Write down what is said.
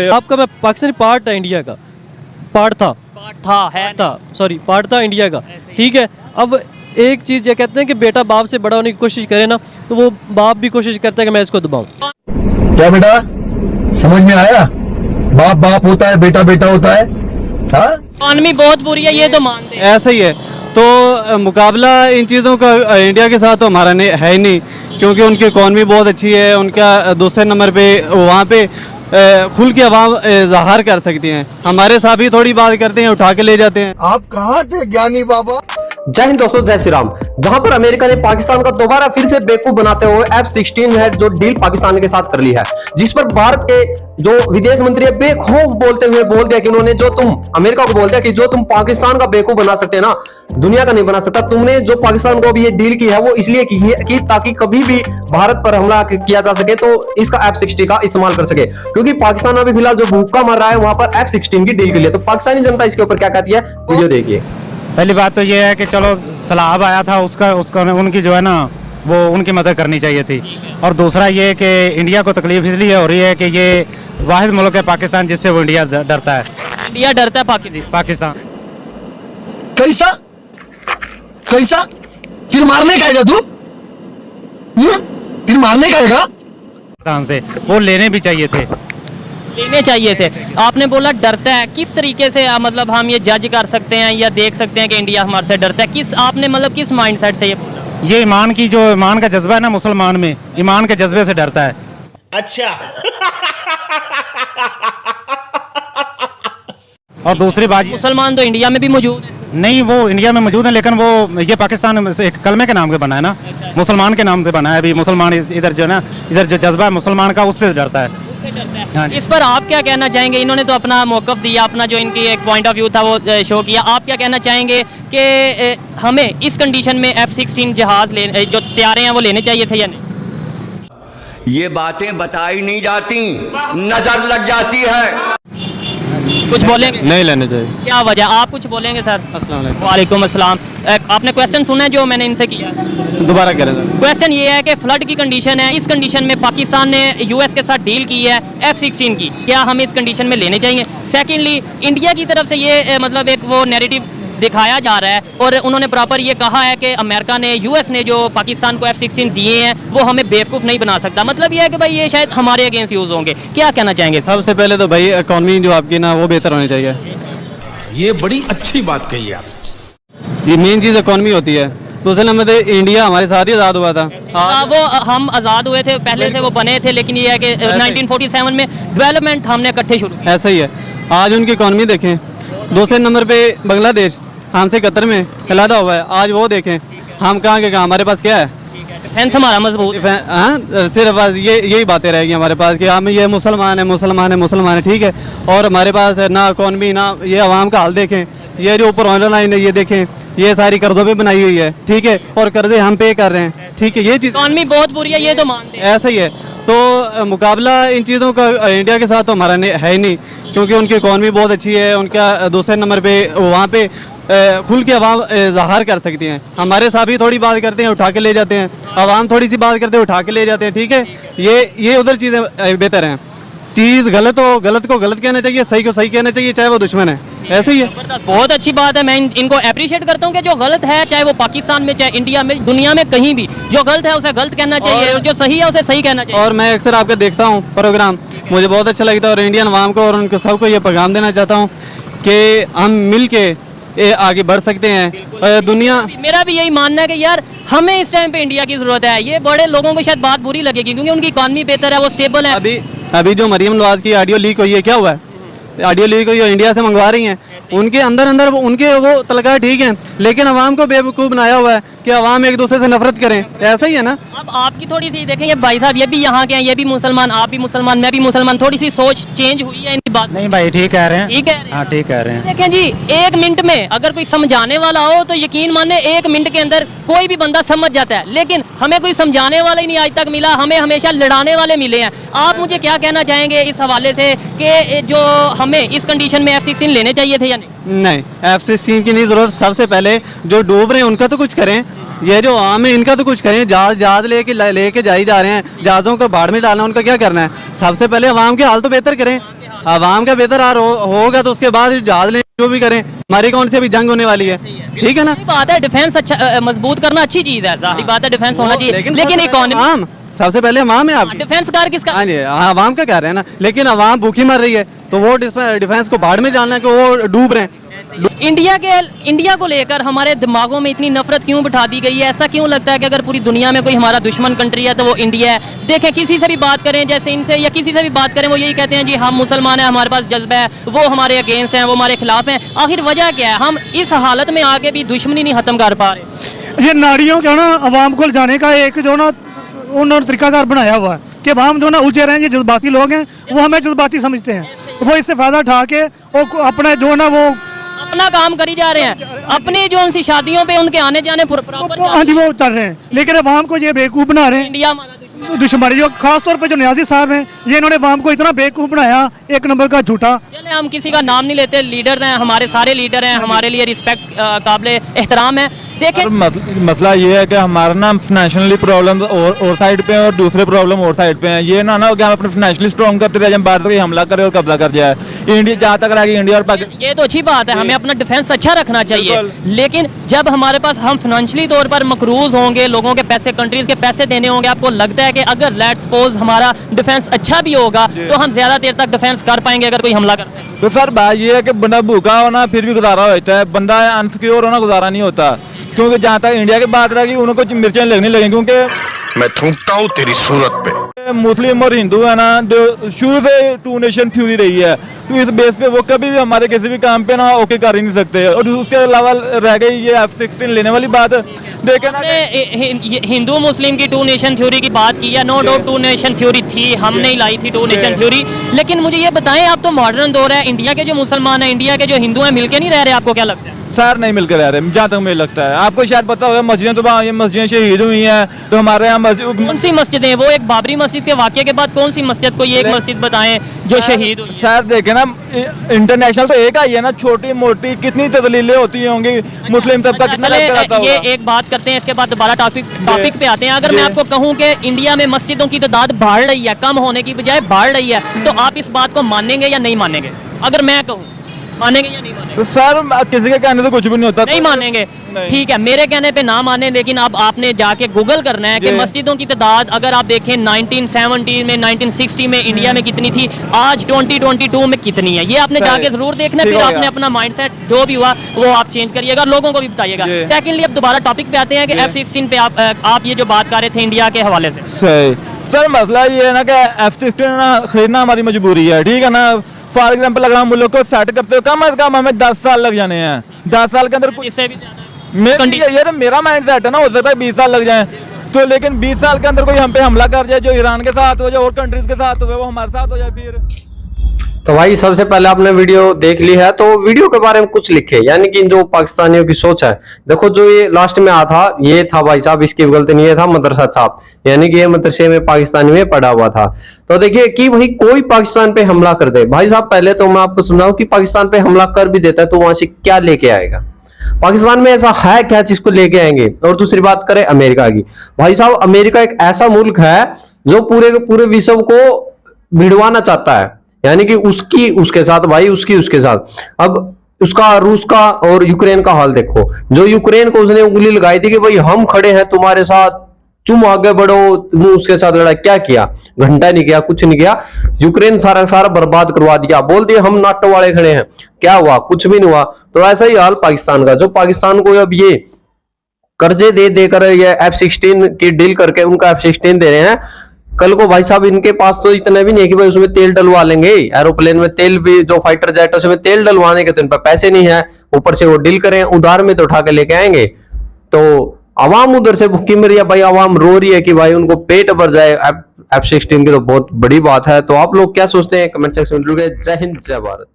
आपका मैं पाकिस्तानी पार्ट है इंडिया का, पार्ट था इंडिया का, ठीक है। अब एक चीज़ ये कहते हैं कि बेटा बाप से बड़ा होने की कोशिश करे ना, तो वो बाप भी कोशिश करता है कि मैं इसको दबाऊं। क्या बेटा समझ में आया? बाप बाप होता है, बेटा बेटा होता है। हाँ, इकॉनमी बहुत बुरी है, ये तो मानते हैं। ऐसा ही है, तो मुकाबला इन चीज़ों का इंडिया के साथ तो हमारा है ही नहीं, क्योंकि उनकी इकॉनमी बहुत अच्छी है। उनका दूसरे नंबर पे वहाँ पे खुल के आवाम ज़ाहिर कर सकती हैं। हमारे साथ ही थोड़ी बात करते हैं, उठा के ले जाते हैं। आप कहाँ थे ज्ञानी बाबा? जय हिंद दोस्तों, जय श्री राम। जहां पर अमेरिका ने पाकिस्तान का दोबारा फिर से बेवकूफ बनाते हुए F-16 है जो डील पाकिस्तान के साथ कर ली है, जिस पर भारत के जो विदेश मंत्री है बेखौफ बोलते हुए बोल दिया कि उन्होंने जो तुम अमेरिका को बोल दिया कि जो तुम पाकिस्तान का बेवकूफ बना सकते हैं ना, दुनिया का नहीं बना सकता। तुमने जो पाकिस्तान को भी ये डील की है वो इसलिए की है कि ताकि कभी भी भारत पर हमला किया जा सके तो इसका F-16 का इस्तेमाल कर सके, क्योंकि पाकिस्तान अभी फिलहाल जो भूखा मर रहा है वहां पर F-16 की डील के लिए। तो पाकिस्तानी जनता इसके ऊपर क्या कहती है, वीडियो देखिए। पहली बात तो ये है कि चलो सलाहब आया था उसका उनकी जो है ना वो उनकी मदद करनी चाहिए थी। और दूसरा ये कि इंडिया को तकलीफ इसलिए हो रही है कि ये वाहिद मुल्क है पाकिस्तान जिससे वो इंडिया डरता है। इंडिया डरता है पाकिस्तान कैसा कैसा? फिर मारने का आएगा तू? फिर मारने का आएगा? पाकिस्तान से वो लेने भी चाहिए थे। आपने बोला डरता है, किस तरीके से मतलब हम ये जज कर सकते हैं या देख सकते हैं कि इंडिया हमारे से डरता है? आपने मतलब किस माइंडसेट से ये बोला? ये ईमान का जज्बा है ना मुसलमान में, ईमान के जज्बे से डरता है। अच्छा। और दूसरी बात, मुसलमान तो इंडिया में भी मौजूद है। नहीं, वो इंडिया में मौजूद है लेकिन वो ये पाकिस्तान में से एक कलमे के नाम से बना है ना, मुसलमान के नाम से बना है। अभी मुसलमान इधर जो है ना, इधर जो जज्बा है मुसलमान का उससे डरता है। हाँ। इस पर आप क्या कहना चाहेंगे? इन्होंने तो अपना मौकफ दिया, अपना जो इनकी एक पॉइंट ऑफ व्यू था वो शो किया। आप क्या कहना चाहेंगे कि हमें इस कंडीशन में F-16 जहाज जो तैयारे हैं वो लेने चाहिए थे या नहीं? ये बातें बताई नहीं जाती, नजर लग जाती है। कुछ बोलेंगे? नहीं लेने चाहिए। क्या वजह? आप कुछ बोलेंगे सर? अस्सलाम वालेकुम। वालेकुम अस्सलाम। आपने क्वेश्चन सुना है जो मैंने इनसे किया? दोबारा कह रहे थे। क्वेश्चन ये है कि फ्लड की कंडीशन है, इस कंडीशन में पाकिस्तान ने यूएस के साथ डील की है F-16 की, क्या हमें इस कंडीशन में लेने चाहिए? सेकेंडली, इंडिया की तरफ से ये मतलब एक वो नैरेटिव दिखाया जा रहा है और उन्होंने प्रॉपर ये कहा है कि अमेरिका ने, यूएस ने जो पाकिस्तान को F-16 दिए हैं वो हमें बेवकूफ़ नहीं बना सकता। मतलब ये है कि भाई ये शायद हमारे अगेंस्ट यूज़ होंगे। क्या कहना चाहेंगे? सबसे पहले तो भाई इकॉनमी जो आपकी ना वो बेहतर होनी चाहिए। ये बड़ी अच्छी बात कही आप। ये मेन चीज़ इकॉनमी होती है। दूसरे नंबर पे इंडिया हमारे साथ ही आज़ाद हुआ था। वो हम आज़ाद हुए थे, पहले से वो बने थे, लेकिन ये है कि 1947 में डेवलपमेंट हमने इकट्ठे शुरू किया। ऐसा ही है। आज उनकी इकॉनमी देखें, दूसरे नंबर पे बांग्लादेश हमसे कतर में अलहदा हुआ है। आज वो देखें, हम कहाँ के कहाँ, हमारे पास क्या है? डिफेंस हमारा मजबूत। हाँ, सिर्फ बस यही बातें रहेगी हमारे पास कि हम ये मुसलमान है, ठीक है। और हमारे पास ना इकॉनमी, ना ये आवाम का हाल देखें, ये जो ऊपर ऑनलाइन लाइन है ये देखें, ये सारी कर्जों पे बनाई हुई है, ठीक है। और कर्जे हम पे कर रहे हैं, ठीक है। ये चीज़ इकॉनमी बहुत बुरी है, ये तो मानते हैं। ऐसा ही है, तो मुकाबला इन चीज़ों का इंडिया के साथ तो हमारा है ही नहीं, क्योंकि उनकी इकॉनमी बहुत अच्छी है। उनका दूसरे नंबर पे वहाँ पे खुल के आवाम ज़ाहिर कर सकती हैं। हमारे साथ ही थोड़ी बात करते हैं, उठा के ले जाते हैं। आवाम थोड़ी सी बात करते हैं, उठा के ले जाते हैं, ठीक है। ये उधर चीज़ें बेहतर हैं। चीज़ गलत हो, गलत को गलत कहना चाहिए, सही को सही कहना चाहिए, चाहे वो दुश्मन है। ऐसे ही है। बहुत अच्छी बात है, मैं इनको अप्रिशिएट करता हूँ कि जो गलत है, चाहे वो पाकिस्तान में, चाहे इंडिया में, दुनिया में कहीं भी, जो गलत है उसे गलत कहना चाहिए और जो सही है उसे सही कहना चाहिए। और मैं अक्सर आपका देखता हूँ प्रोग्राम, मुझे बहुत अच्छा लगता है और इंडियन आवाम को और उनको सबको ये पैगाम देना चाहता हूँ कि हम मिल के आगे बढ़ सकते हैं। दुनिया, मेरा भी यही मानना है कि यार हमें इस टाइम पे इंडिया की जरूरत है। ये बड़े लोगों को शायद बात बुरी लगेगी क्योंकि उनकी इकॉनमी बेहतर है, वो स्टेबल है। अभी जो मरियम नवाज की ऑडियो लीक हुई है, क्या हुआ है? ऑडियो लीक हुई है, इंडिया से मंगवा रही हैं। उनके अंदर उनके वो तलका ठीक है, लेकिन अवाम को बेवकूफ़ बनाया हुआ है कि अवाम एक दूसरे से नफरत करें। ऐसा ही है ना। अब आपकी थोड़ी सी देखेंगे भाई साहब, ये भी यहाँ के हैं, ये भी मुसलमान, आप भी मुसलमान, मैं भी मुसलमान, थोड़ी सी सोच चेंज हुई है इनकी बात? नहीं भाई, ठीक कह रहे हैं। ठीक है, हाँ ठीक कह रहे हैं। देखें जी, 1 मिनट में अगर कोई समझाने वाला हो तो यकीन माने 1 मिनट के अंदर कोई भी बंदा समझ जाता है, लेकिन हमें कोई समझाने वाला ही नहीं आज तक मिला, हमें हमेशा लड़ाने वाले मिले हैं। आप मुझे क्या कहना चाहेंगे इस हवाले से कि जो हमें इस कंडीशन में F-16 लेने चाहिए थे या नहीं? F-16 की नहीं ज़रूरत। सबसे पहले जो डूब रहे हैं उनका तो कुछ करें, ये जो आम है इनका तो कुछ करें। जहाज लेके जा ही जा रहे हैं, जहाज़ों को बाढ़ में डालना, उनका क्या करना है? सबसे पहले आवाम के हाल तो बेहतर करें। आवाम का बेहतर हाल होगा तो उसके बाद जहाज लें, जो भी करें, हमारी कौन सी अभी जंग होने वाली है, ठीक है ना। सही बात है, डिफेंस अच्छा मजबूत करना अच्छी चीज है, जाहिर बात है डिफेंस होना चाहिए, लेकिन इकोनॉमी सबसे पहले अवाम है आप। डिफेंस कार किसका? हाँ जी, अवाम का कह रहे हैं ना, लेकिन अवाम भूखी मर रही है तो वो डिफेंस को बाढ़ में डालना है कि वो डूब रहे हैं। इंडिया को लेकर हमारे दिमागों में इतनी नफरत क्यों बिठा दी गई है? ऐसा क्यों लगता है कि अगर पूरी दुनिया में कोई हमारा दुश्मन कंट्री है तो वो इंडिया है? देखें, किसी से भी बात करें, जैसे इनसे या किसी से भी बात करें, वो यही कहते हैं जी हम मुसलमान हैं, हमारे पास जज्बा है, वो हमारे अगेंस्ट हैं, वो हमारे खिलाफ हैं। आखिर वजह क्या है? हम इस हालत में आके भी दुश्मनी नहीं खत्म कर पा रहे। ये नाड़ियों का ना अवाम को जाने का एक जो ना उन्होंने तरीकाकार बनाया हुआ है कि हम जो ना उलझे रहें, ये जज्बाती लोग हैं, वो हमें जज्बाती समझते हैं, वो इससे फायदा उठा के वो अपना जो ना वो अपना काम करी जा रहे हैं, अपनी जो उनकी शादियों पे उनके आने जाने प्रॉपर हाँ जी वो चल रहे हैं, लेकिन अवाम को ये बेवकूफ़ बना रहे हैं। इंडिया हमारा दुश्मन जो खास तौर पे जो न्याजी साहब हैं, ये इन्होंने अवाम को इतना बेवकूफ़ बनाया, एक नंबर का झूठा। चले हम किसी का नाम नहीं लेते, लीडर हैं हमारे, सारे लीडर हैं हमारे लिए रिस्पेक्ट काबिल एहतराम है। देखें मसला ये है कि हमारा ना फाइनेंशियली प्रॉब्लम और साइड पे है और दूसरे प्रॉब्लम और साइड पे है। ये ना कि हम अपने फाइनेंशियली स्ट्रॉन्ग करते रहे, जब बाहर से हमला करे और कब्जा कर जाए। इंडिया जहाँ तक रहेगी इंडिया और पाकिस्तान, ये तो अच्छी बात है, हमें अपना डिफेंस अच्छा रखना चाहिए, लेकिन जब हमारे पास हम फाइनेंशियली तौर पर मकरूज होंगे, लोगों के पैसे, कंट्रीज के पैसे देने होंगे, आपको लगता है कि अगर लेट्स सपोज हमारा डिफेंस अच्छा भी होगा तो हम ज्यादा देर तक डिफेंस कर पाएंगे अगर कोई हमला करता है? तो सर बात ये है कि बंदा भूखा होना फिर भी गुजारा होता है, बंदा अनसिक्योर होना गुजारा नहीं होता। क्योंकि जहाँ तक इंडिया की बात रहेगी उनको मिर्चें लगने लगेंगी, क्योंकि मैं थूकता हूँ तेरी सूरत पे। मुस्लिम और हिंदू है ना, शुरू से टू नेशन थ्योरी रही है, तो इस बेस पे वो कभी भी हमारे किसी भी काम पे ना ओके कर ही नहीं सकते। और उसके अलावा रह गई ये F-16 लेने वाली बात, देखे ना हिंदू मुस्लिम की टू नेशन थ्योरी की बात की है, no doubt two nation theory थी, हमने ही लाई थी टू नेशन थ्योरी, लेकिन मुझे ये बताएं, आप तो मॉडर्न दौर है, इंडिया के जो मुसलमान हैं, इंडिया के जो हिंदू हैं, मिलके नहीं रह रहे, आपको क्या लगता है? सर नहीं मिलकर रह रहे, जहाँ तक मुझे लगता है। आपको शायद पता होगा मस्जिदें तो ये मस्जिदें शहीद हुई हैं, तो हमारे यहाँ मस्जिद, कौन सी मस्जिदें? वो एक बाबरी मस्जिद के वाक़े के बाद कौन सी मस्जिद, को ये एक मस्जिद बताएं जो शहीद हुई? सर देखे ना, इंटरनेशनल तो एक आई है ना, छोटी मोटी कितनी तदलीलें होती होंगी, मुस्लिम सबका कितना लगता होगा। ये एक बात करते हैं, इसके बाद दोबारा टॉपिक पे आते हैं। अगर मैं आपको कहूँ कि इंडिया में मस्जिदों की तादाद बढ़ रही है, कम होने की बजाय बढ़ रही है, तो आप इस बात को मानेंगे या नहीं मानेंगे? अगर मैं कहूँ, मानेंगे या नहीं मानेंगे? तो सर किसी के कहने से कुछ भी नहीं होता, नहीं मानेंगे, ठीक है, मेरे कहने पे ना माने, लेकिन अब आपने जाके गूगल करना है कि मस्जिदों की तादाद अगर आप देखें 1970 में, 1960 में इंडिया में कितनी थी, आज 2022 में कितनी है, ये आपने जाके जरूर देखना है, फिर आपने अपना माइंडसेट जो भी हुआ वो आप चेंज करिएगा, लोगों को भी बताइएगा। सेकेंडली अब दोबारा टॉपिक पे आते हैं कि F-16 पे आप ये जो बात कर रहे थे इंडिया के हवाले से। सही सर, मसला ये है ना कि F-16 खरीदना हमारी मजबूरी है, ठीक है ना। फॉर एग्जाम्पल अगर हम मुल्क को सेट करते हो, कम अज कम हमें 10 साल लग जाने हैं, 10 साल के अंदर इससे भी ये तो मेरा माइंड सेट है ना, हो सकता है 20 साल लग जाए, तो लेकिन 20 साल के अंदर कोई हम पे हमला कर जाए, जो ईरान के साथ हो जाए और कंट्रीज के साथ हो वो हमारे साथ हो जाए फिर। तो भाई सबसे पहले आपने वीडियो देख ली है, तो वीडियो के बारे में कुछ लिखे, यानी कि जो पाकिस्तानियों की सोच है। देखो जो ये लास्ट में आया था, ये था भाई साहब, इसकी गलती नहीं, ये था मदरसा साहब, यानी कि ये मदरसे में पाकिस्तानी में पढ़ा हुआ था। तो देखिए कि भाई कोई पाकिस्तान पे हमला कर दे, भाई साहब पहले तो मैं आपको समझाऊं कि पाकिस्तान पे हमला कर भी देता है तो वहां से क्या लेके आएगा? पाकिस्तान में ऐसा है क्या जिसको लेके आएंगे? और दूसरी बात करें अमेरिका की, भाई साहब अमेरिका एक ऐसा मुल्क है जो पूरे के पूरे विश्व को भिड़वाना चाहता है, यानी कि उसके साथ भाई उसके साथ। अब उसका रूस का और यूक्रेन का हाल देखो, जो यूक्रेन को उसने उंगली लगाई थी कि भाई हम खड़े हैं तुम्हारे साथ, तुम आगे बढ़ो, तुम उसके साथ लड़ा, क्या किया? घंटा नहीं किया, कुछ नहीं किया, यूक्रेन सारा बर्बाद करवा दिया, बोल दिया हम नाटो वाले खड़े हैं, क्या हुआ? कुछ भी नहीं हुआ। तो ऐसा ही हाल पाकिस्तान का, जो पाकिस्तान को अब ये कर्जे दे देकर ये F-16 की डील करके उनका F-16 दे रहे हैं, कल को भाई साहब इनके पास तो इतना भी नहीं है कि भाई उसमें तेल डलवा लेंगे, एरोप्लेन में तेल भी, जो फाइटर जेट है उसमें तेल डलवाने के तो इन पर पैसे नहीं है, ऊपर से वो डील करें उधार में तो उठा के लेके आएंगे। तो आवाम उधर से भूखी मर रही है भाई, आवाम रो रही है कि भाई उनको पेट भर जाए F-16 की, तो बहुत बड़ी बात है। तो आप लोग क्या सोचते हैं कमेंट सेक्शन में जरूर। जय हिंद जय भारत।